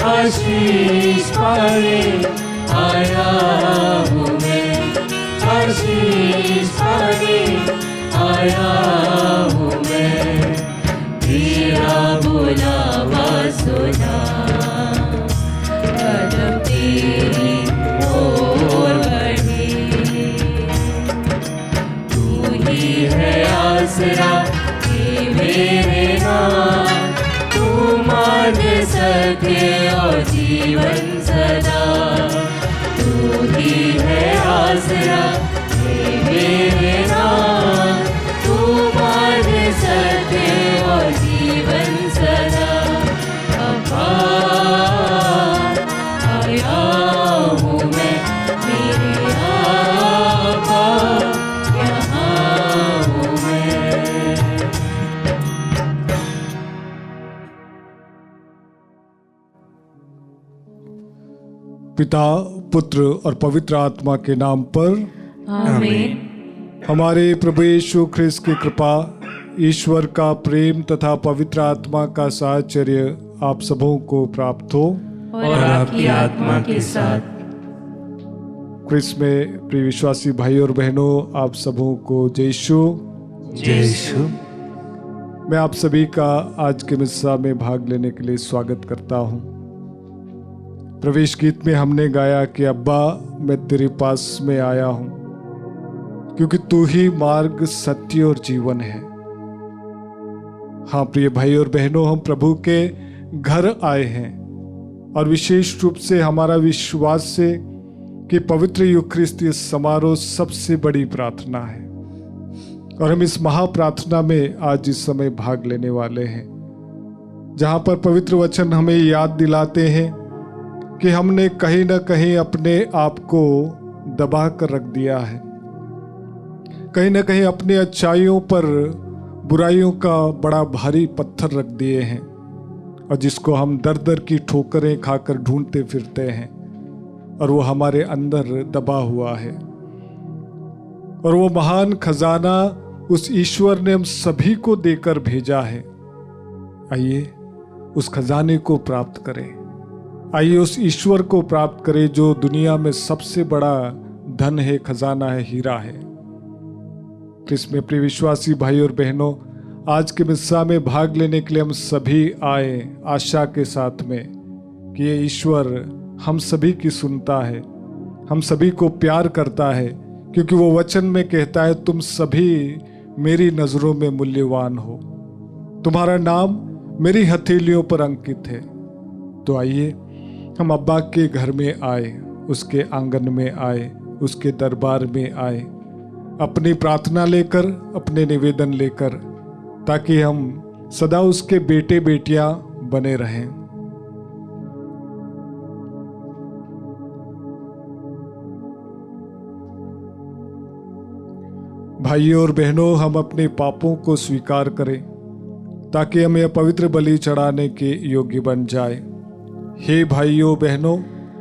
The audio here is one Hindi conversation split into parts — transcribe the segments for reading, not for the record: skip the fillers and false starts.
आशीष पाने आया हूँ मैं, आशीष पाने आया हूँ मैं, तेरा बुलावा सुना, कदम तेरी ओर बढ़े, तू ही है आसरा ये मेरे नाम, तू मान सके और जीवन सदा, तू ही है आसरा ये मेरे नाम, तू मान सके और जीवन सदा। अब्बा आया हूँ मैं, मेरे आका यहाँ हूँ मैं। पिता, पुत्र और पवित्र आत्मा के नाम पर आमीन। हमारे प्रभु यीशु ख्रिस्त की कृपा, ईश्वर का प्रेम तथा पवित्र आत्मा का साहचर्य आप सबों को प्राप्त हो और आपकी आत्मा के साथ। ख्रिस्त में प्रिय विश्वासी भाई और बहनों, आप सबों को जय यीशु। जय यीशु। मैं आप सभी का आज के मिस्सा में भाग लेने के लिए स्वागत करता हूँ। प्रवेश गीत में हमने गाया कि अब्बा मैं तेरे पास में आया हूं, क्योंकि तू ही मार्ग, सत्य और जीवन है। हाँ प्रिय भाई और बहनों, हम प्रभु के घर आए हैं और विशेष रूप से हमारा विश्वास है कि पवित्र यूखरिस्तीय समारोह सबसे बड़ी प्रार्थना है और हम इस महाप्रार्थना में आज इस समय भाग लेने वाले हैं, जहां पर पवित्र वचन हमें याद दिलाते हैं कि हमने कहीं ना कहीं अपने आप को दबा कर रख दिया है, कहीं ना कहीं अपनी अच्छाइयों पर बुराइयों का बड़ा भारी पत्थर रख दिए हैं और जिसको हम दर दर की ठोकरें खाकर ढूंढते फिरते हैं और वो हमारे अंदर दबा हुआ है। और वो महान खजाना उस ईश्वर ने हम सभी को देकर भेजा है। आइए उस खजाने को प्राप्त करें, आइए उस ईश्वर को प्राप्त करें जो दुनिया में सबसे बड़ा धन है, खजाना है, हीरा है। इसमें प्रिय विश्वासी भाई और बहनों, आज के मिस्सा में भाग लेने के लिए हम सभी आए आशा के साथ में कि ये ईश्वर हम सभी की सुनता है, हम सभी को प्यार करता है, क्योंकि वो वचन में कहता है तुम सभी मेरी नजरों में मूल्यवान हो, तुम्हारा नाम मेरी हथेलियों पर अंकित है। तो आइए हम अब्बा के घर में आए, उसके आंगन में आए, उसके दरबार में आए, अपनी प्रार्थना लेकर, अपने निवेदन लेकर, ताकि हम सदा उसके बेटे बेटियां बने रहें। भाइयों और बहनों, हम अपने पापों को स्वीकार करें ताकि हम यह पवित्र बलि चढ़ाने के योग्य बन जाए। हे भाइयों बहनों,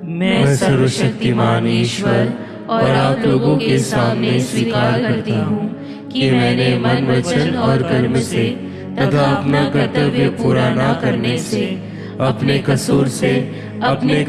मैं सर्वशक्तिमान ईश्वर और आप लोगों के सामने स्वीकार करती हूँ कि मैंने मन, वचन और कर्म से तथा अपना कर्तव्य पूरा न करने से, अपने कसूर से, अपने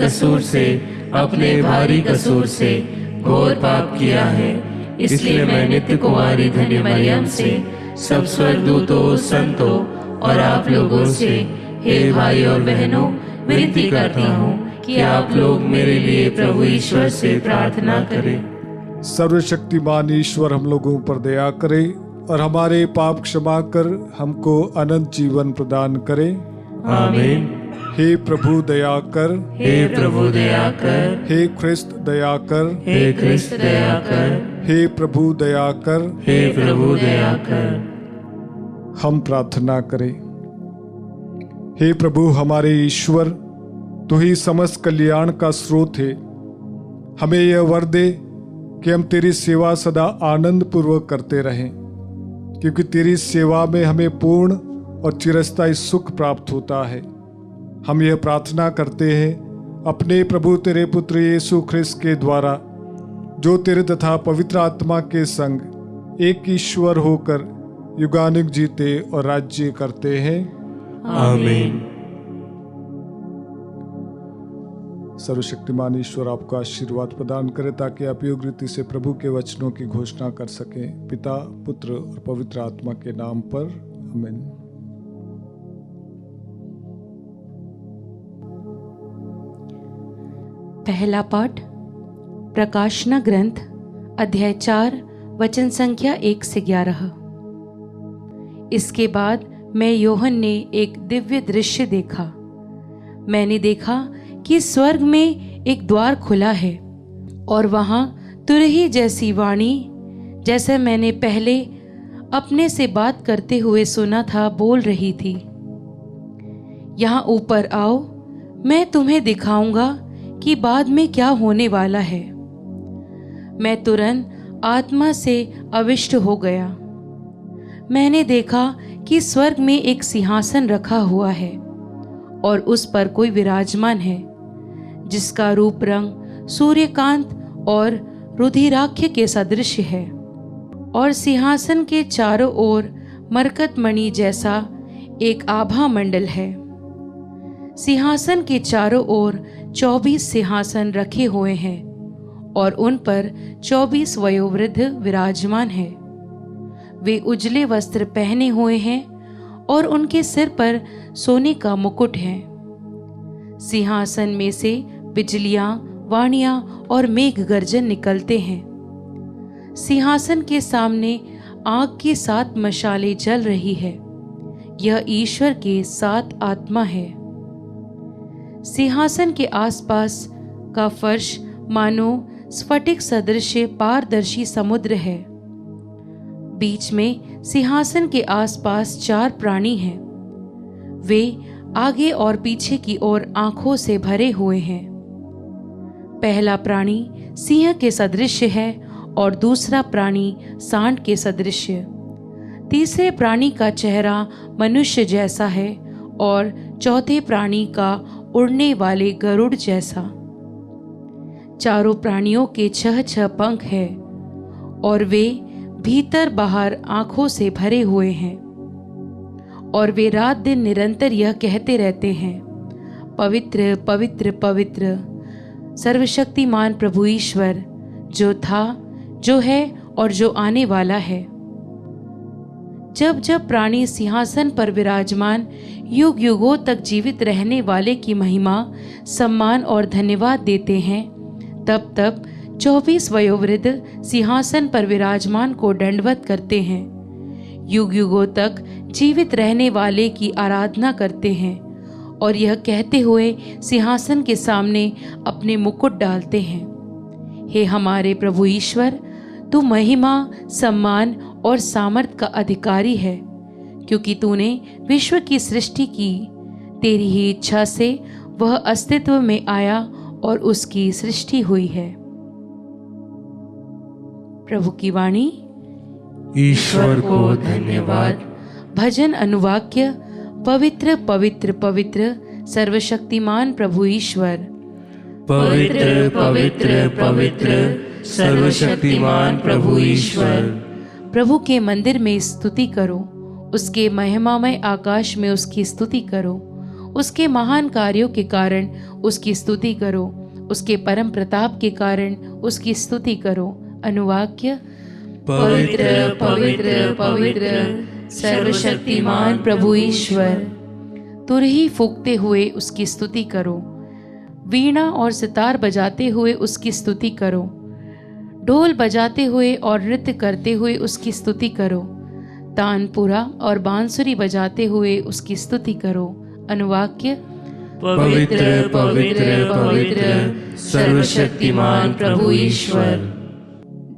भारी कसूर से घोर पाप किया है। इसलिए मैं नित्य कुमारी धन्य मरियम से, सब स्वर्गदूतों, संतों और आप लोगों से, हे भाई और बहनों, विनती करती हूँ कि आप लोग मेरे लिए प्रभु ईश्वर से प्रार्थना करें। सर्वशक्तिमान ईश्वर हम लोगों पर दया करे और हमारे पाप क्षमा कर हमको अनंत जीवन प्रदान करे। आमीन। हे प्रभु दया कर, हे प्रभु दया कर, हे ख्रिस्त दया कर, हे ख्रिस्त दया कर, हे प्रभु दया कर। हे प्रभु दया कर। हम प्रार्थना करें। हे प्रभु हमारे ईश्वर, तू ही समस्त कल्याण का स्रोत है। हमें यह वर दे कि हम तेरी सेवा सदा आनंद पूर्वक करते रहें, क्योंकि तेरी सेवा में हमें पूर्ण और चिरस्थायी सुख प्राप्त होता है। हम यह प्रार्थना करते हैं अपने प्रभु तेरे पुत्र यीशु ख्रिस्त के द्वारा, जो तेरे तथा पवित्र आत्मा के संग एक ईश्वर होकर युगानुग जीते और राज्य करते हैं। आमीन। सर्वशक्तिमान ईश्वर आपको आशीर्वाद प्रदान करे, ताकि आप योग्य रीति से प्रभु के वचनों की घोषणा कर सकें। पिता, पुत्र और पवित्र आत्मा के नाम पर आमीन। पहला पाठ प्रकाशना ग्रंथ अध्याय 4 वचन संख्या 1 से 11। इसके बाद मैं योहन ने एक दिव्य दृश्य देखा। मैंने देखा कि स्वर्ग में एक द्वार खुला है और वहां तुरही जैसी वाणी, जैसे मैंने पहले अपने से बात करते हुए सुना था, बोल रही थी। यहाँ ऊपर आओ, मैं तुम्हें दिखाऊंगा कि बाद में क्या होने वाला है। मैं तुरंत आत्मा से आविष्ट हो गया। मैंने देखा कि स्वर्ग में एक सिंहासन रखा हुआ है और उस पर कोई विराजमान है, जिसका रूप रंग सूर्यकांत और रुधिराक्ष के सदृश है, और सिंहासन के चारों ओर मरकतमणि जैसा एक आभा मंडल है। सिंहासन के चारों ओर 24 सिंहासन रखे हुए हैं और उन पर 24 वयोवृद्ध विराजमान हैं। वे उजले वस्त्र पहने हुए हैं और उनके सिर पर सोने का मुकुट है। सिंहासन में से बिजलियां, वाणियां और मेघ गर्जन निकलते हैं। सिंहासन के सामने आग की 7 मशालें जल रही है। यह ईश्वर के 7 आत्मा है। सिंहासन के आसपास का फर्श मानो स्फटिक सदृश पारदर्शी समुद्र है। बीच में सिंहासन के आसपास 4 प्राणी हैं। वे आगे और पीछे की ओर आंखों से भरे हुए हैं। पहला प्राणी सिंह के सदृश है और दूसरा प्राणी सांड के सदृश। तीसरे प्राणी का चेहरा मनुष्य जैसा है और चौथे प्राणी का उड़ने वाले गरुड़ जैसा। चारों प्राणियों के 6 पंख हैं और वे भीतर बाहर आंखों से भरे हुए हैं, और वे रात दिन निरंतर यह कहते रहते हैं, पवित्र पवित्र पवित्र सर्वशक्तिमान प्रभु ईश्वर, जो था, जो है और जो आने वाला है। जब जब प्राणी सिंहासन पर विराजमान युग युगों तक जीवित रहने वाले की महिमा, सम्मान और धन्यवाद देते हैं, तब तब 24 वयोवृद्ध सिंहासन पर विराजमान को दंडवत करते हैं, युग युगों तक जीवित रहने वाले की आराधना करते हैं और यह कहते हुए सिंहासन के सामने अपने मुकुट डालते हैं, हे हमारे प्रभु ईश्वर, तू महिमा, सम्मान और सामर्थ का अधिकारी है, क्योंकि तूने विश्व की सृष्टि की। तेरी ही इच्छा से वह अस्तित्व में आया और उसकी सृष्टि हुई है। प्रभु की वाणी। ईश्वर को धन्यवाद। भजन अनुवाक्य। पवित्र पवित्र पवित्र सर्वशक्तिमान प्रभु ईश्वर। पवित्र पवित्र पवित्र सर्वशक्तिमान प्रभु ईश्वर। प्रभु के मंदिर में स्तुति करो, उसके महिमामय आकाश में उसकी स्तुति करो, उसके महान कार्यों के कारण उसकी स्तुति करो, उसके परम प्रताप के कारण उसकी स्तुति करो। अनुवाक्य। पवित्र पवित्र पवित्र सर्वशक्तिमान प्रभु ईश्वर। तुरही फूंकते हुए उसकी स्तुति करो, वीणा और सितार बजाते हुए उसकी स्तुति करो, ढोल बजाते हुए और नृत्य करते हुए उसकी स्तुति करो, तानपुरा और बांसुरी बजाते हुए उसकी स्तुति करो। अनुवाक्य पवित्र पवित्र पवित्र सर्वशक्तिमान प्रभु ईश्वर।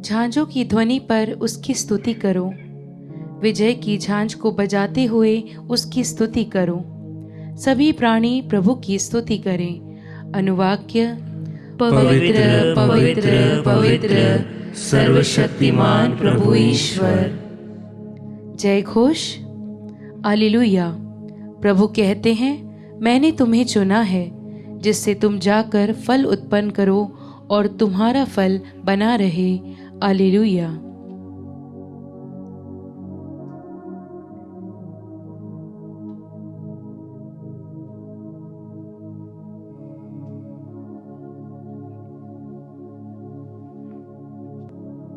झांझों की ध्वनि पर उसकी स्तुति करो, विजय की झांझ को बजाते हुए उसकी स्तुति करो। सभी प्राणी प्रभु की स्तुति करें। अनुवाक्य पवित्र पवित्र पवित्र सर्वशक्तिमान प्रभु ईश्वर। जय घोष। हालेलुया। प्रभु कहते हैं, मैंने तुम्हें चुना है जिससे तुम जाकर फल उत्पन्न करो और तुम्हारा फल बना रहे। हालेलुया।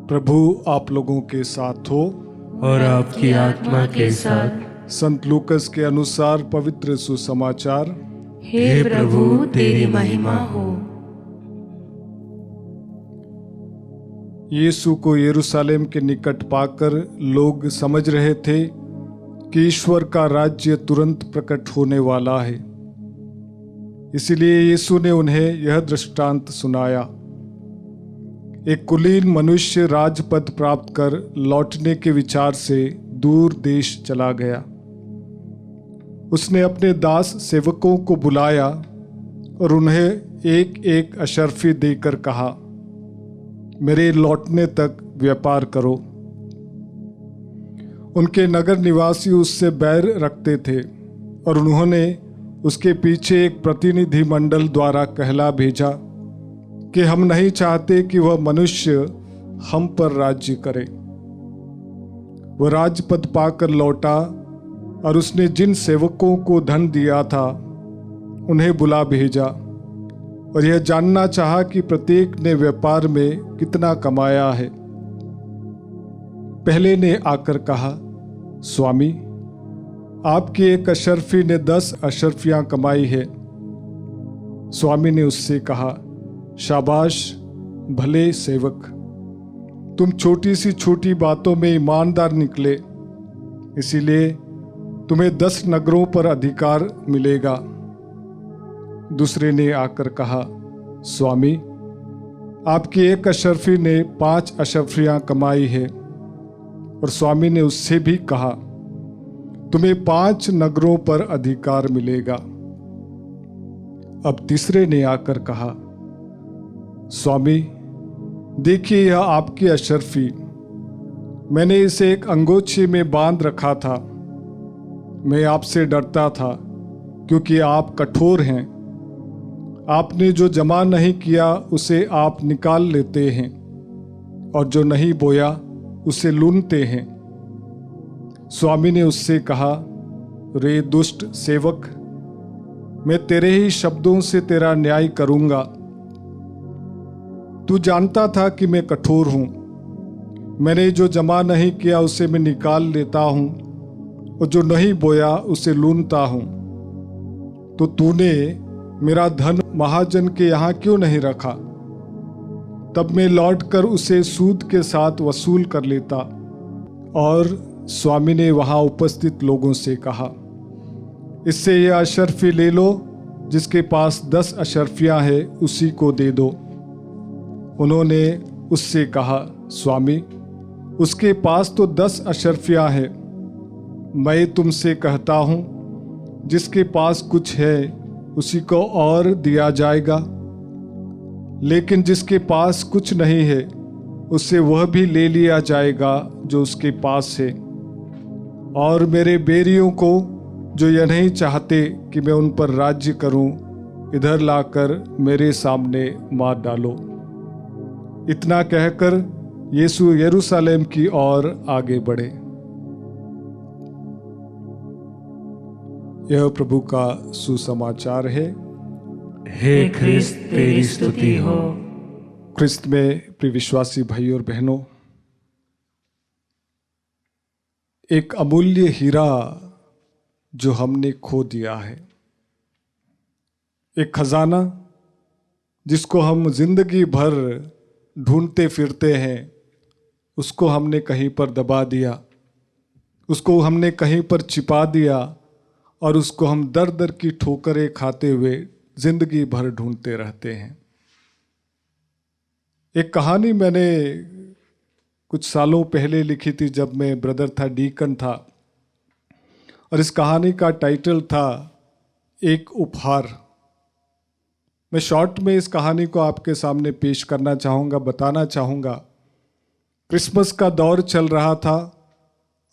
प्रभु आप लोगों के साथ हो और आपकी आत्मा के साथ। संत लूकस के अनुसार पवित्र सुसमाचार। हे प्रभु तेरी महिमा हो। यीशु को यरूशलेम के निकट पाकर लोग समझ रहे थे कि ईश्वर का राज्य तुरंत प्रकट होने वाला है। इसलिए यीशु ने उन्हें यह दृष्टांत सुनाया। एक कुलीन मनुष्य राजपद प्राप्त कर लौटने के विचार से दूर देश चला गया। उसने अपने दास सेवकों को बुलाया और उन्हें एक एक अशर्फी देकर कहा, मेरे लौटने तक व्यापार करो। उनके नगर निवासी उससे बैर रखते थे और उन्होंने उसके पीछे एक प्रतिनिधि मंडल द्वारा कहला भेजा कि हम नहीं चाहते कि वह मनुष्य हम पर राज्य करे। वह राजपद पाकर लौटा और उसने जिन सेवकों को धन दिया था उन्हें बुला भेजा और यह जानना चाहा कि प्रत्येक ने व्यापार में कितना कमाया है। पहले ने आकर कहा, स्वामी, आपकी एक अशर्फी ने 10 अशर्फियां कमाई है। स्वामी ने उससे कहा, शाबाश भले सेवक, तुम छोटी सी छोटी बातों में ईमानदार निकले, इसीलिए तुम्हें 10 नगरों पर अधिकार मिलेगा। दूसरे ने आकर कहा, स्वामी, आपकी एक अशर्फी ने 5 अशर्फियां कमाई है। और स्वामी ने उससे भी कहा, तुम्हें 5 नगरों पर अधिकार मिलेगा। अब तीसरे ने आकर कहा, स्वामी, देखिए यह आपकी अशर्फी, मैंने इसे एक अंगोछे में बांध रखा था। मैं आपसे डरता था क्योंकि आप कठोर हैं। आपने जो जमा नहीं किया उसे आप निकाल लेते हैं और जो नहीं बोया उसे लूनते हैं। स्वामी ने उससे कहा, रे दुष्ट सेवक, मैं तेरे ही शब्दों से तेरा न्याय करूंगा। तू जानता था कि मैं कठोर हूं। मैंने जो जमा नहीं किया उसे मैं निकाल लेता हूं और जो नहीं बोया उसे लूनता हूं। तो तूने मेरा धन महाजन के यहाँ क्यों नहीं रखा? तब मैं लौटकर उसे सूद के साथ वसूल कर लेता। और स्वामी ने वहां उपस्थित लोगों से कहा, इससे यह अशर्फी ले लो, जिसके पास 10 अशर्फियां हैं उसी को दे दो। उन्होंने उससे कहा, स्वामी, उसके पास तो 10 अशर्फियां हैं। मैं तुमसे कहता हूं, जिसके पास कुछ है उसी को और दिया जाएगा, लेकिन जिसके पास कुछ नहीं है उससे वह भी ले लिया जाएगा जो उसके पास है। और मेरे बेरियों को, जो यह नहीं चाहते कि मैं उन पर राज्य करूं, इधर लाकर मेरे सामने मार डालो। इतना कहकर यीशु यरूशलेम की ओर आगे बढ़े। यह प्रभु का सुसमाचार है। हे ख्रिस्त तेरी स्तुति हो। ख्रिस्त में प्रिय विश्वासी भाई और बहनों, एक अमूल्य हीरा जो हमने खो दिया है, एक खजाना जिसको हम जिंदगी भर ढूंढते फिरते हैं, उसको हमने कहीं पर दबा दिया, उसको हमने कहीं पर छिपा दिया और उसको हम दर दर की ठोकरें खाते हुए जिंदगी भर ढूंढते रहते हैं। एक कहानी मैंने कुछ सालों पहले लिखी थी जब मैं ब्रदर था, डीकन था, और इस कहानी का टाइटल था एक उपहार। मैं शॉर्ट में इस कहानी को आपके सामने पेश करना चाहूँगा, बताना चाहूँगा। क्रिसमस का दौर चल रहा था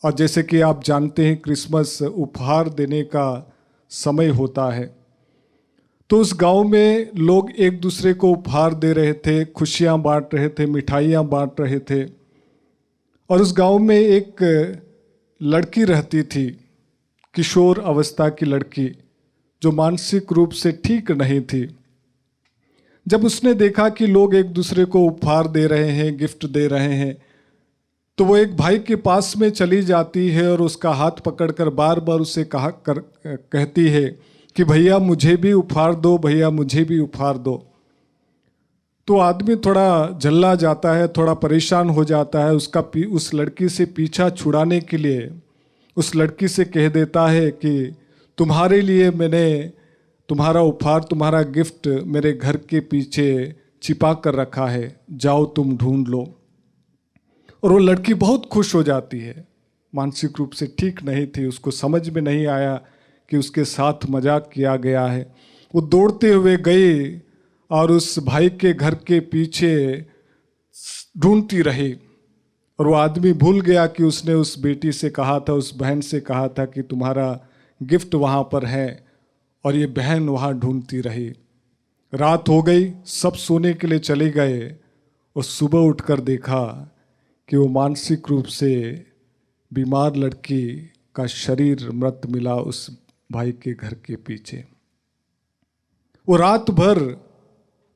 और जैसे कि आप जानते हैं क्रिसमस उपहार देने का समय होता है। तो उस गांव में लोग एक दूसरे को उपहार दे रहे थे, खुशियां बांट रहे थे, मिठाइयां बांट रहे थे। और उस गांव में एक लड़की रहती थी, किशोर अवस्था की लड़की, जो मानसिक रूप से ठीक नहीं थी। जब उसने देखा कि लोग एक दूसरे को उपहार दे रहे हैं, गिफ्ट दे रहे हैं, तो वो एक भाई के पास में चली जाती है और उसका हाथ पकड़कर बार बार उसे कहती है कि भैया मुझे भी उपहार दो, भैया मुझे भी उपहार दो। तो आदमी थोड़ा झल्ला जाता है, थोड़ा परेशान हो जाता है। उस लड़की से पीछा छुड़ाने के लिए उस लड़की से कह देता है कि तुम्हारे लिए मैंने तुम्हारा उपहार, तुम्हारा गिफ्ट मेरे घर के पीछे छिपा कर रखा है, जाओ तुम ढूंढ लो। और वो लड़की बहुत खुश हो जाती है। मानसिक रूप से ठीक नहीं थी, उसको समझ में नहीं आया कि उसके साथ मजाक किया गया है। वो दौड़ते हुए गई और उस भाई के घर के पीछे ढूंढती रही। और वो आदमी भूल गया कि उसने उस बेटी से कहा था, उस बहन से कहा था कि तुम्हारा गिफ्ट वहाँ पर है। और ये बहन वहाँ ढूंढती रही। रात हो गई, सब सोने के लिए चले गए और सुबह उठकर देखा कि वो मानसिक रूप से बीमार लड़की का शरीर मृत मिला उस भाई के घर के पीछे। वो रात भर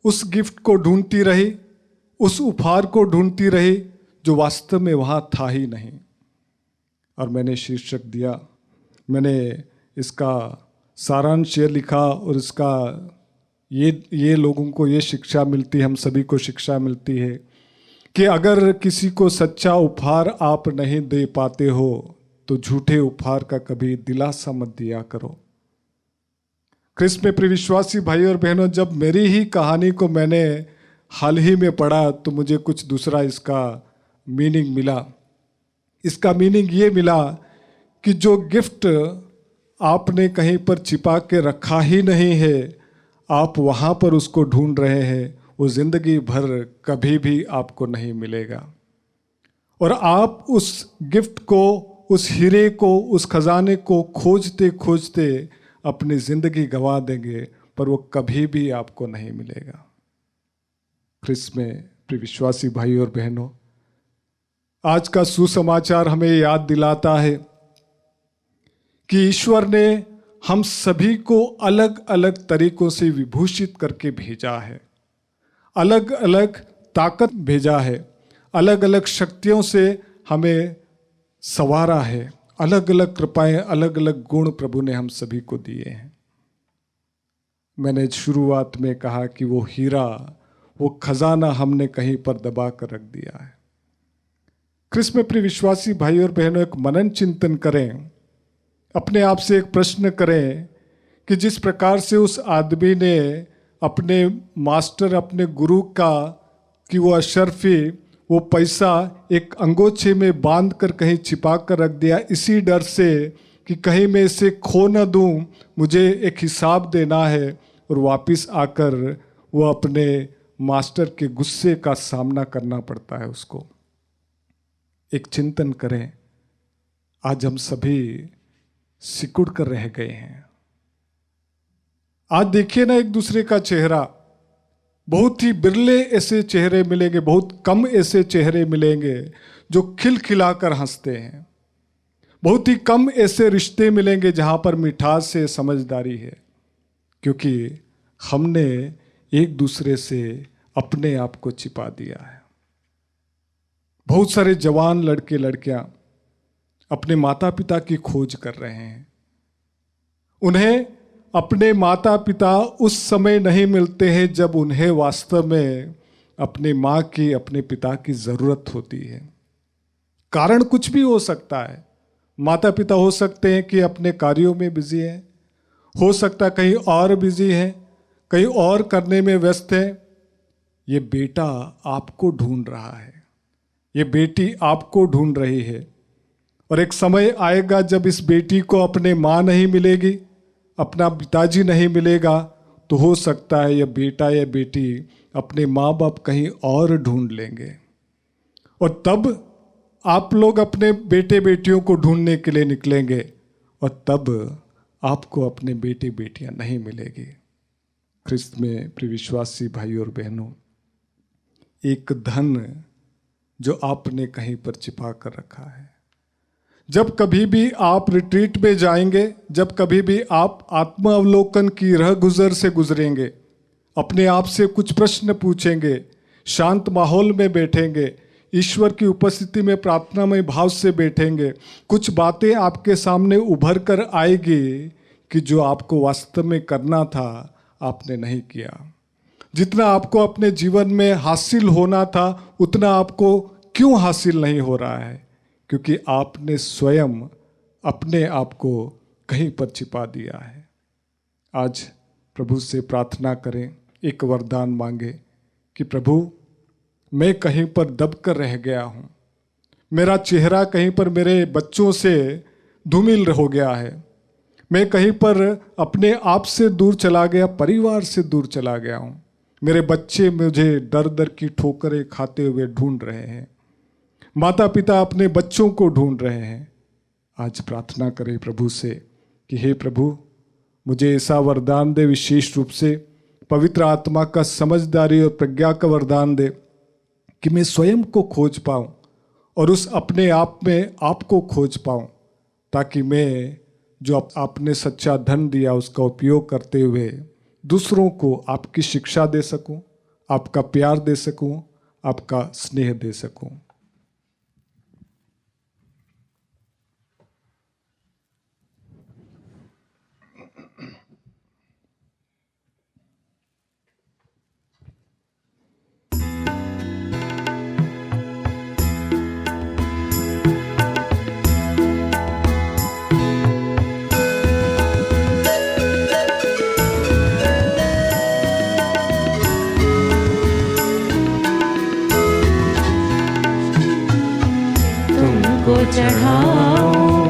उस गिफ्ट को ढूंढती रही, उस उपहार को ढूंढती रही जो वास्तव में वहाँ था ही नहीं। और मैंने शीर्षक दिया, मैंने इसका सारांश ये लिखा और इसका ये लोगों को ये शिक्षा मिलती है, हम सभी को शिक्षा मिलती है कि अगर किसी को सच्चा उपहार आप नहीं दे पाते हो तो झूठे उपहार का कभी दिलासा मत दिया करो। क्रिस्त में प्रिय विश्वासी भाई और बहनों, जब मेरी ही कहानी को मैंने हाल ही में पढ़ा तो मुझे कुछ दूसरा इसका मीनिंग मिला। इसका मीनिंग ये मिला कि जो गिफ्ट आपने कहीं पर छिपा के रखा ही नहीं है, आप वहाँ पर उसको ढूंढ रहे हैं, वो जिंदगी भर कभी भी आपको नहीं मिलेगा। और आप उस गिफ्ट को, उस हीरे को, उस खजाने को खोजते खोजते अपनी जिंदगी गंवा देंगे, पर वो कभी भी आपको नहीं मिलेगा। क्रिस्त में प्रिय विश्वासी भाई और बहनों, आज का सुसमाचार हमें याद दिलाता है कि ईश्वर ने हम सभी को अलग अलग तरीकों से विभूषित करके भेजा है, अलग अलग ताकत भेजा है, अलग अलग शक्तियों से हमें संवारा है, अलग अलग कृपाएं, अलग अलग गुण प्रभु ने हम सभी को दिए हैं। मैंने शुरुआत में कहा कि वो हीरा, वो खजाना हमने कहीं पर दबा कर रख दिया है। क्रिस्त में प्रिय विश्वासी भाई और बहनों, एक मनन चिंतन करें, अपने आप से एक प्रश्न करें कि जिस प्रकार से उस आदमी ने अपने मास्टर, अपने गुरु का कि वो अशर्फी, वो पैसा एक अंगोछे में बांध कर कहीं छिपा कर रख दिया, इसी डर से कि कहीं मैं इसे खो न दूं, मुझे एक हिसाब देना है, और वापस आकर वो अपने मास्टर के गुस्से का सामना करना पड़ता है उसको। एक चिंतन करें, आज हम सभी सिकुड़ कर रह गए हैं। आज देखिए ना एक दूसरे का चेहरा, बहुत ही बिरले ऐसे चेहरे मिलेंगे, बहुत कम ऐसे चेहरे मिलेंगे जो खिलखिलाकर हंसते हैं। बहुत ही कम ऐसे रिश्ते मिलेंगे जहां पर मिठास है, समझदारी है, क्योंकि हमने एक दूसरे से अपने आप को छिपा दिया है। बहुत सारे जवान लड़के लड़कियां अपने माता पिता की खोज कर रहे हैं। उन्हें अपने माता पिता उस समय नहीं मिलते हैं जब उन्हें वास्तव में अपने माँ की, अपने पिता की जरूरत होती है। कारण कुछ भी हो सकता है, माता पिता हो सकते हैं कि अपने कार्यों में बिजी हैं, हो सकता है कहीं और बिजी हैं, कहीं और करने में व्यस्त हैं। ये बेटा आपको ढूंढ रहा है, ये बेटी आपको ढूंढ रही है। और एक समय आएगा जब इस बेटी को अपने माँ नहीं मिलेगी, अपना पिताजी नहीं मिलेगा, तो हो सकता है यह बेटा या बेटी अपने माँ बाप कहीं और ढूंढ लेंगे। और तब आप लोग अपने बेटे बेटियों को ढूंढने के लिए निकलेंगे, और तब आपको अपने बेटे बेटियां नहीं मिलेगी। ख्रिस्त में प्रिय विश्वासी भाई और बहनों, एक धन जो आपने कहीं पर छिपा कर रखा है, जब कभी भी आप रिट्रीट में जाएंगे, जब कभी भी आप आत्मावलोकन की राह गुजर से गुजरेंगे, अपने आप से कुछ प्रश्न पूछेंगे, शांत माहौल में बैठेंगे, ईश्वर की उपस्थिति में प्रार्थनामय भाव से बैठेंगे, कुछ बातें आपके सामने उभर कर आएगी कि जो आपको वास्तव में करना था आपने नहीं किया। जितना आपको अपने जीवन में हासिल होना था उतना आपको क्यों हासिल नहीं हो रहा है? क्योंकि आपने स्वयं अपने आप को कहीं पर छिपा दिया है। आज प्रभु से प्रार्थना करें, एक वरदान मांगे कि प्रभु मैं कहीं पर दब कर रह गया हूँ, मेरा चेहरा कहीं पर मेरे बच्चों से धूमिल हो गया है, मैं कहीं पर अपने आप से दूर चला गया, परिवार से दूर चला गया हूँ, मेरे बच्चे मुझे दर दर की ठोकरें खाते हुए ढूंढ रहे हैं, माता पिता अपने बच्चों को ढूंढ रहे हैं। आज प्रार्थना करें प्रभु से कि हे प्रभु मुझे ऐसा वरदान दे, विशेष रूप से पवित्र आत्मा का समझदारी और प्रज्ञा का वरदान दे कि मैं स्वयं को खोज पाऊं और उस अपने आप में आपको खोज पाऊं, ताकि मैं जो आपने सच्चा धन दिया उसका उपयोग करते हुए दूसरों को आपकी शिक्षा दे सकूं, आपका प्यार दे सकूं, आपका स्नेह दे सकूं। चढ़ाऊं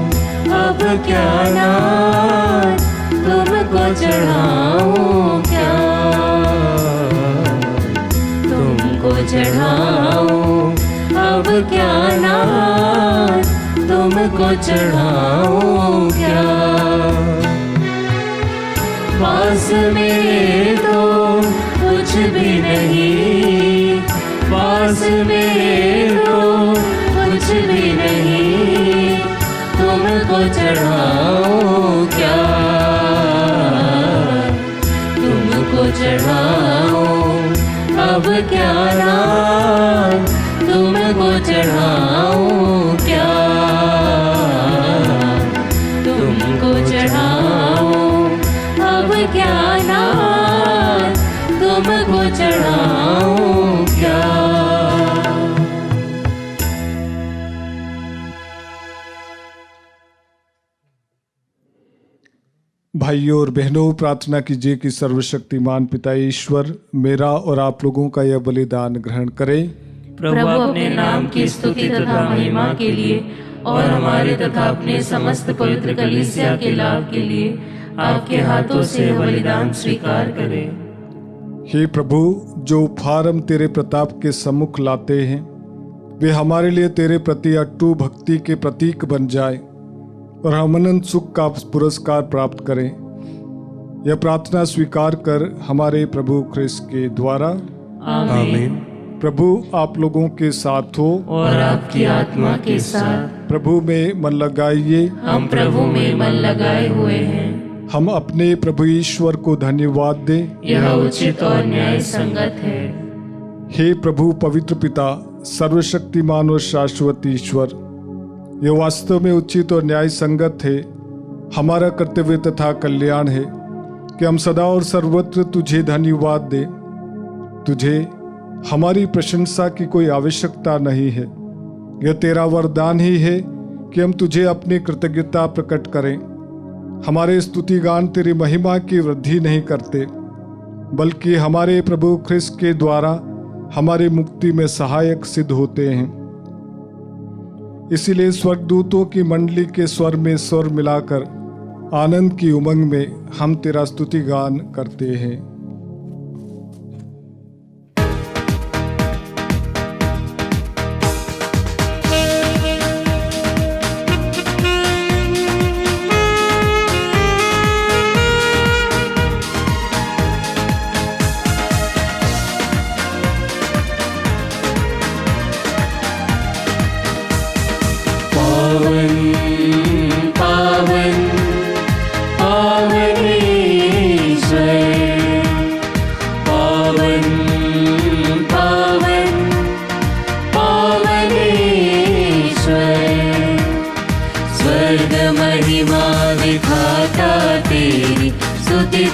अब क्या नाथ, तुमको चढ़ाऊं क्या, तुमको चढ़ाऊं अब क्या नाथ, तुमको चढ़ाऊं क्या। पास में तो कुछ भी नहीं, पास में तो कुछ भी नहीं, तुमको चढ़ाऊं क्या, तुमको चढ़ाऊं अब क्या नाथ, तुमको चढ़ाऊं क्या, तुमको चढ़ाऊं अब क्या नाथ, तुमको चढ़ाऊं क्या। भाइयों और बहनों, प्रार्थना कीजिए कि सर्वशक्तिमान पिता ईश्वर मेरा और आप लोगों का यह बलिदान ग्रहण करें। प्रभु अपने नाम की स्तुति तथा महिमा के लिए और हमारे तथा अपने समस्त पवित्र कलीसिया के लाभ के लिए आपके हाथों से बलिदान स्वीकार करें। हे प्रभु, जो उपहार हम तेरे प्रताप के सम्मुख लाते हैं वे हमारे लिए तेरे प्रति अटूट भक्ति के प्रतीक बन जाए और हम अनंत सुख का पुरस्कार प्राप्त करें। यह प्रार्थना स्वीकार कर हमारे प्रभु ख्रिस्त के द्वारा, आमीन। प्रभु आप लोगों के साथ हो और आपकी आत्मा के साथ। प्रभु में मन लगाइए, हम प्रभु में मन लगाए हुए हैं। हम अपने प्रभु ईश्वर को धन्यवाद दें, यह उचित और न्याय संगत है। हे प्रभु पवित्र पिता, सर्वशक्तिमान और शाश्वत ईश्वर, यह वास्तव में उचित और न्याय संगत है, हमारा कर्तव्य तथा कल्याण है कि हम सदा और सर्वत्र तुझे धन्यवाद दें। तुझे हमारी प्रशंसा की कोई आवश्यकता नहीं है। यह तेरा वरदान ही है कि हम तुझे अपनी कृतज्ञता प्रकट करें। हमारे स्तुति गान तेरी महिमा की वृद्धि नहीं करते, बल्कि हमारे प्रभु ख्रिस्त के द्वारा हमारी मुक्ति में सहायक सिद्ध होते हैं। इसीलिए स्वर्गदूतों की मंडली के स्वर में स्वर मिलाकर आनंद की उमंग में हम तेरा स्तुति गान करते हैं।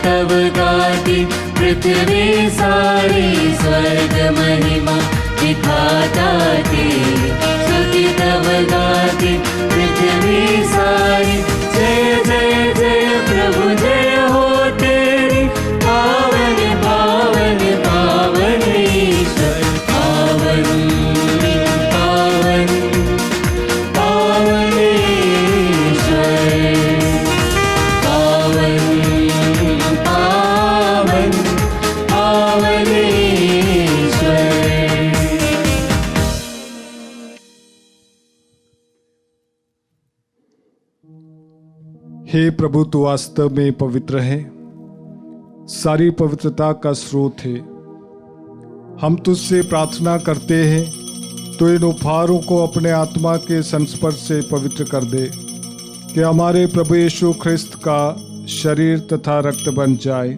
तब गाती पृथ्वी सारी, स्वर्ग महिमा दिखाता तेरी, स्तुति तब गाती पृथ्वी सारी। जय जय जय प्रभु जय हो तेरी, पावन पावन पावन ईश्वर, पावन पावन पावन ईश्वर, पावन हे प्रभु, तू वास्तव में पवित्र है, सारी पवित्रता का स्रोत है। हम तुझसे प्रार्थना करते हैं तो इन उपहारों को अपने आत्मा के संस्पर्श से पवित्र कर दे, कि हमारे प्रभु यीशु ख्रिस्त का शरीर तथा रक्त बन जाए।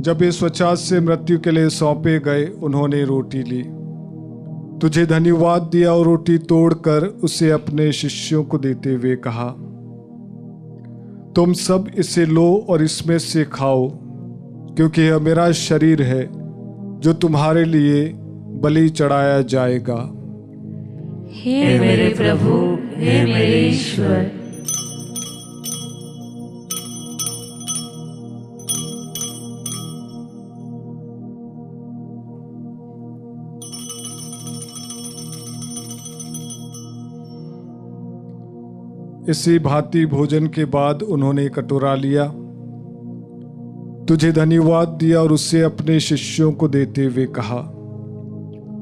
जब ये स्वच्छात से मृत्यु के लिए सौंपे गए, उन्होंने रोटी ली, तुझे धन्यवाद दिया और रोटी तोड़कर उसे अपने शिष्यों को देते हुए कहा, तुम सब इसे लो और इसमें से खाओ, क्योंकि यह मेरा शरीर है जो तुम्हारे लिए बलि चढ़ाया जाएगा। हे मेरे प्रभु, हे मेरे ईश्वर। इसी भांति भोजन के बाद उन्होंने कटोरा लिया, तुझे धन्यवाद दिया और उसे अपने शिष्यों को देते हुए कहा,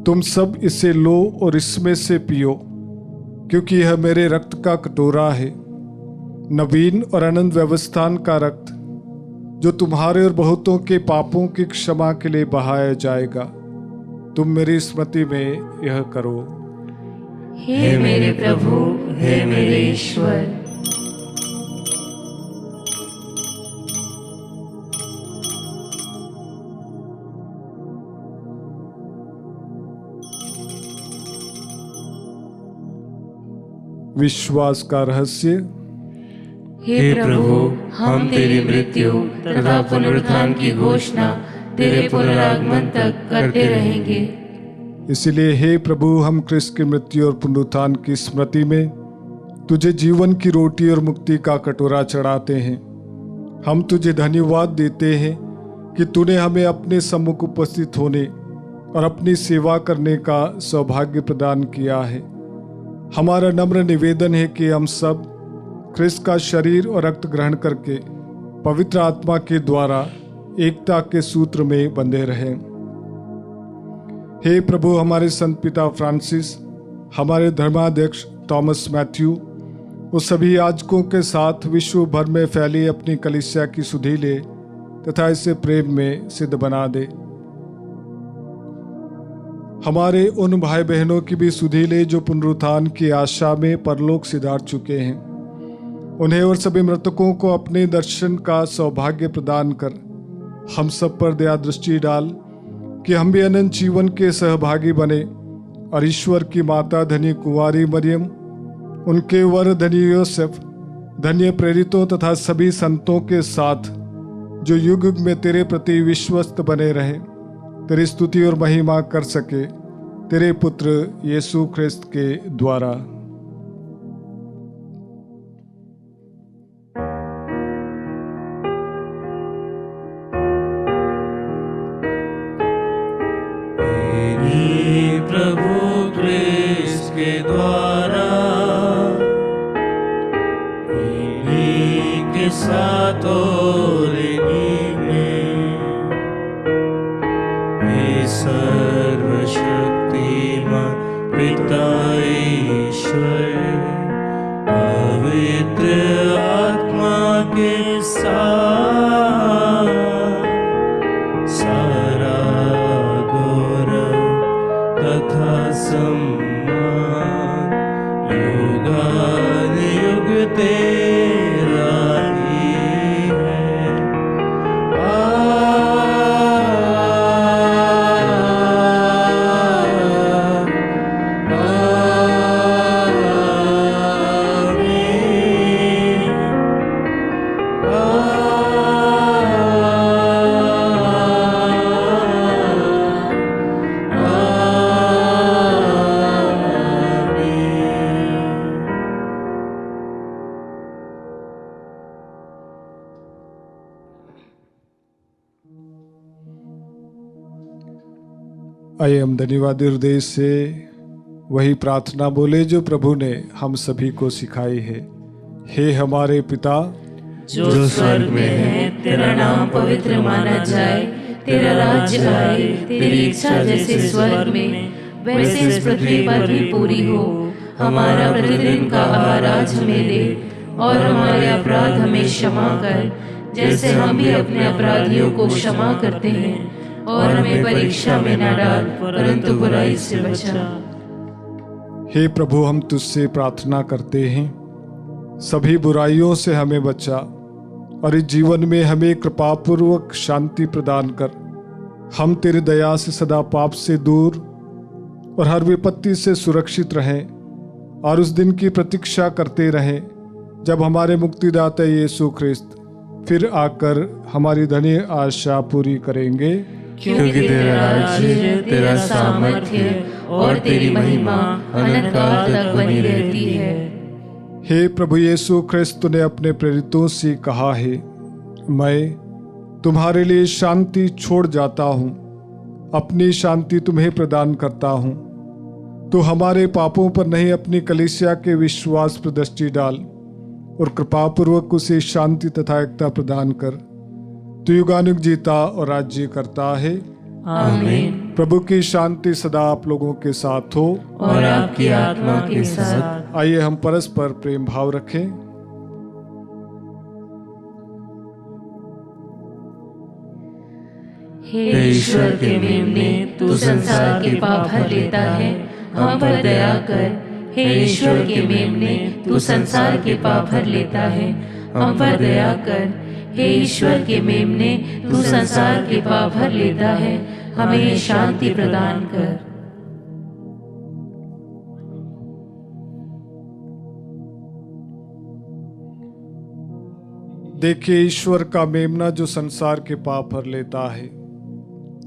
तुम सब इसे लो और इसमें से पियो, क्योंकि यह मेरे रक्त का कटोरा है, नवीन और अनंत व्यवस्थान का रक्त, जो तुम्हारे और बहुतों के पापों की क्षमा के लिए बहाया जाएगा। तुम मेरी स्मृति में यह करो। हे मेरे प्रभु, हे मेरे ईश्वर। विश्वास का रहस्य। हे प्रभु, हम तेरी मृत्यु तथा पुनरुत्थान की घोषणा तेरे पुनरागमन तक करते रहेंगे। इसलिए हे प्रभु, हम क्रिस्त की मृत्यु और पुनरुत्थान की स्मृति में तुझे जीवन की रोटी और मुक्ति का कटोरा चढ़ाते हैं। हम तुझे धन्यवाद देते हैं कि तूने हमें अपने सम्मुख उपस्थित होने और अपनी सेवा करने का सौभाग्य प्रदान किया है। हमारा नम्र निवेदन है कि हम सब क्रिस्त का शरीर और रक्त ग्रहण करके पवित्र आत्मा के द्वारा एकता के सूत्र में बंधे रहें। हे प्रभु, हमारे संत पिता फ्रांसिस, हमारे धर्माध्यक्ष थॉमस मैथ्यू, उस सभी याजकों के साथ विश्व भर में फैली अपनी कलीसिया की सुधि ले तथा इसे प्रेम में सिद्ध बना दे। हमारे उन भाई बहनों की भी सुधि ले जो पुनरुत्थान की आशा में परलोक सिधार चुके हैं। उन्हें और सभी मृतकों को अपने दर्शन का सौभाग्य प्रदान कर हम सब पर दया दृष्टि डाल, कि हम भी अनंत जीवन के सहभागी बने और ईश्वर की माता धन्य कुंवारी मरियम, उनके वर धन्य योसेफ, धन्य प्रेरितों तथा सभी संतों के साथ जो युग युग में तेरे प्रति विश्वस्त बने रहे, तेरी स्तुति और महिमा कर सके, तेरे पुत्र यीशु ख्रिस्त के द्वारा। साथ लेनी में। हे सर्वशक्तिमान पिता ईश्वर, पवित्र आत्मा के साथ सारा गौरव तथा सम्मान युगानुयुग तेरा ही है। आइए हम धन्यवाद हृदय से वही प्रार्थना बोले जो प्रभु ने हम सभी को सिखाई है। हे हमारे पिता जो स्वर्ग में है, तेरा नाम पवित्र माना जाए, तेरा राज्य आए, तेरी इच्छा जैसे स्वर्ग में वैसे इस पृथ्वी पर भी पूरी हो। हमारा प्रतिदिन का आहार आज हमें दे, और हमारे अपराध हमें क्षमा कर, जैसे हम भी अपने अपराधियों को क्षमा करते हैं, और हमें परीक्षा में न डाल, परंतु बुराई से बचा। हे प्रभु, हम तुझसे प्रार्थना करते हैं, सभी बुराइयों से हमें बचा और इस जीवन में हमें कृपापूर्वक शांति प्रदान कर। हम तेरी दया से सदा पाप से दूर और हर विपत्ति से सुरक्षित रहें, और उस दिन की प्रतीक्षा करते रहें जब हमारे मुक्तिदाता यीशु ख्रिस्त फिर आकर हमारी धन्य आशा पूरी करेंगे। क्योंकि तेरा राज्य, तेरा सामर्थ्य और तेरी महिमा अनंत काल तक बनी रहती है। हे प्रभु यीशु ख्रिस्त ने अपने प्रेरितों से कहा है, मैं तुम्हारे लिए शांति छोड़ जाता हूँ, अपनी शांति तुम्हें प्रदान करता हूँ। तो हमारे पापों पर नहीं, अपनी कलीसिया के विश्वास पर दृष्टि डाल और कृपापूर्वक उसे शांति तथा एकता प्रदान कर। तू युगानुग जीता और राज्य करता है। आमीन। प्रभु की शांति सदा आप लोगों के साथ हो और आपकी आत्मा के साथ। आइए हम परस्पर प्रेम भाव रखें। हे ईश्वर के मेमने, तू संसार के पाप हर लेता है, हम पर दया कर। हे ईश्वर के मेमने, तू संसार के पाप हर लेता है, हम पर दया कर। हे ईश्वर के मेमने, तू संसार के पाप हर लेता है, हमें शांति प्रदान कर। देखिए ईश्वर का मेमना जो संसार के पाप हर लेता है।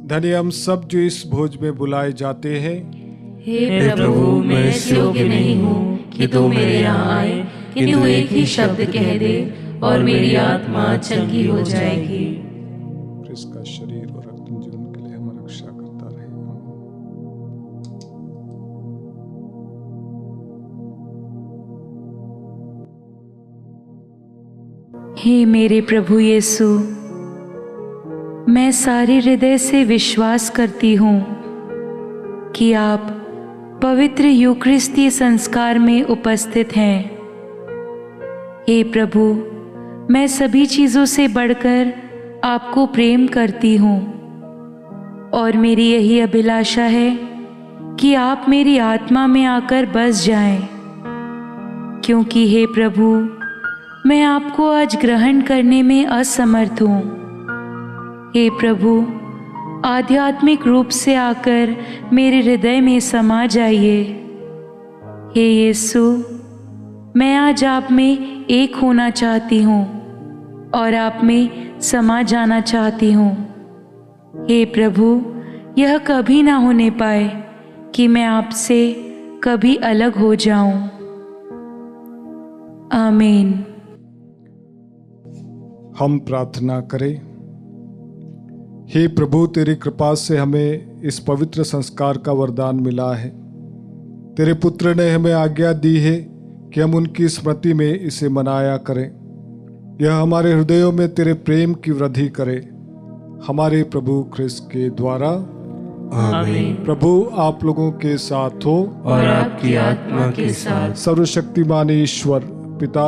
धन्य हम सब जो इस भोज में बुलाए जाते हैं। हे प्रभु, मैं इस योग्य नहीं हूँ कि तू मेरे यहाँ आए, किंतु एक ही शब्द कह दे और मेरी आत्मा चंगी हो जाएगी। इसका शरीर और रक्त जीवन के लिए हमारी रक्षा करता रहे। हे मेरे प्रभु यीशु, मैं सारे हृदय से विश्वास करती हूँ कि आप पवित्र यूक्रिस्तीय संस्कार में उपस्थित हैं। हे प्रभु, मैं सभी चीज़ों से बढ़कर आपको प्रेम करती हूँ, और मेरी यही अभिलाषा है कि आप मेरी आत्मा में आकर बस जाएं, क्योंकि हे प्रभु, मैं आपको आज ग्रहण करने में असमर्थ हूँ। हे प्रभु, आध्यात्मिक रूप से आकर मेरे हृदय में समा जाइए। हे यीशु, मैं आज आप में एक होना चाहती हूँ और आप में समा जाना चाहती हूँ। हे प्रभु, यह कभी ना होने पाए कि मैं आपसे कभी अलग हो जाऊं। आमीन। हम प्रार्थना करें। हे प्रभु, तेरी कृपा से हमें इस पवित्र संस्कार का वरदान मिला है। तेरे पुत्र ने हमें आज्ञा दी है कि हम उनकी स्मृति में इसे मनाया करें। यह हमारे हृदयों में तेरे प्रेम की वृद्धि करे, हमारे प्रभु ख्रिस्त के द्वारा। आमीन। प्रभु आप लोगों के साथ हो और आपकी आत्मा के साथ। सर्वशक्तिमान ईश्वर पिता,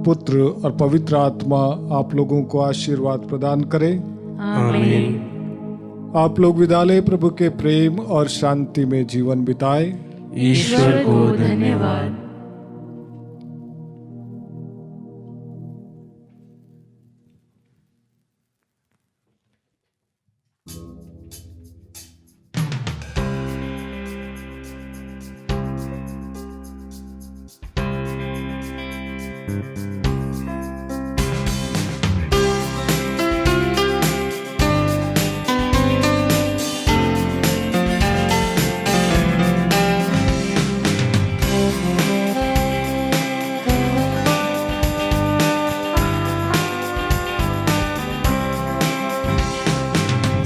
पुत्र और पवित्र आत्मा आप लोगों को आशीर्वाद प्रदान करे। आमीन। आप लोग विद्यालय प्रभु के प्रेम और शांति में जीवन बिताए। ईश्वर को धन्यवाद।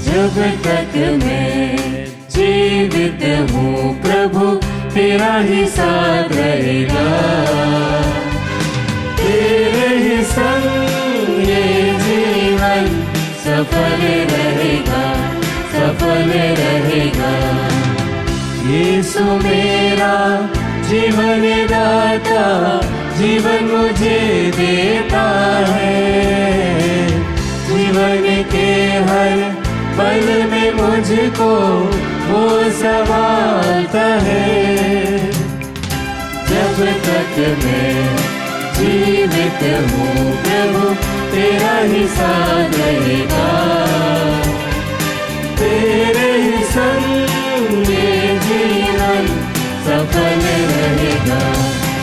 जब तक मैं जीवित हूँ प्रभु तेरा ही साथ रहेगा, तेरे ही संग ये जीवन सफल रहेगा, सफल रहेगा। यीशु मेरा जीवन दाता, जीवन मुझे देता है, जीवन के हर पल में मुझको वो संभालता है। जब तक मैं जीवित हूँ प्रभु तेरा ही साथ रहेगा, तेरे ही संग ये जीवन सफल रहेगा,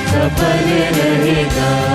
सफल रहेगा।